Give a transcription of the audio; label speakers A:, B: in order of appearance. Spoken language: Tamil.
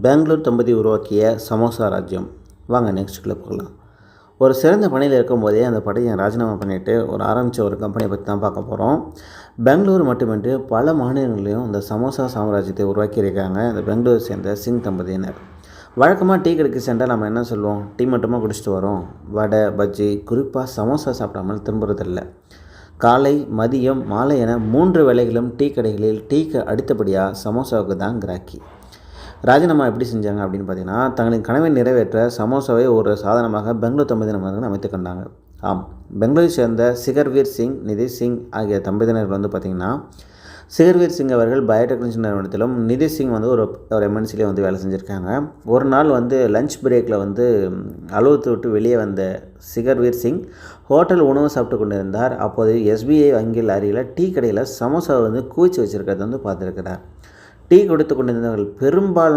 A: பெங்களூர் தம்பதி உருவாக்கிய சமோசா ராஜ்யம். வாங்க நெக்ஸ்ட்டுக்குள்ளே போகலாம். ஒரு சிறந்த பணியில் இருக்கும்போதே அந்த படையை ராஜினாமா பண்ணிவிட்டு ஆரம்பித்த ஒரு கம்பெனியை பற்றி தான் பார்க்க போகிறோம். பெங்களூர் மட்டுமின்றி பல மாநிலங்களிலும் இந்த சமோசா சாம்ராஜ்யத்தை உருவாக்கியிருக்காங்க இந்த பெங்களூரை சேர்ந்த சிங் தம்பதியினர். வழக்கமாக டீ கடைக்கு சென்றால் நம்ம என்ன சொல்லுவோம்? டீ மட்டுமா குடிச்சிட்டு வரோம், வடை பஜ்ஜி குறிப்பாக சமோசா சாப்பிடாமல் திரும்புறதில்லை. காலை மதியம் மாலை என 3 வேளைகளும் டீ கடைகளில் டீக்கு அடுத்தபடியாக சமோசாவுக்கு தான் கிராக்கி. ராஜினாமா எப்படி செஞ்சாங்க அப்படின்னு பார்த்தீங்கன்னா, தங்களின் கனவை நிறைவேற்ற சமோசாவை ஒரு சாதனமாக பெங்களூர் தம்பதியினர் அமைத்து கொண்டாங்க. ஆம், பெங்களூரை சேர்ந்த சிகர்வீர் சிங், நிதிஷ் சிங் ஆகிய தம்பதியினர் பார்த்திங்கன்னா, சிகர்வீர் சிங் அவர்கள் பயோடெக்னாலஜி நிறுவனத்திலும், நிதிஷ் சிங் ஒரு எம்என்சிலே வேலை செஞ்சுருக்காங்க. ஒரு நாள் லஞ்ச் பிரேக்கில் அலுவலகத்தை விட்டு வெளியே வந்த சிகர்வீர் சிங் ஹோட்டல் உணவு சாப்பிட்டு கொண்டிருந்தார். அப்போது எஸ்பிஐ வங்கியில் அருகில் டீ கடையில் சமோசாவை குவிச்சு வச்சுருக்கிறத பார்த்துருக்கிறார். டீ கொடுத்து கொண்டிருந்தவர்கள் பெரும்பாலான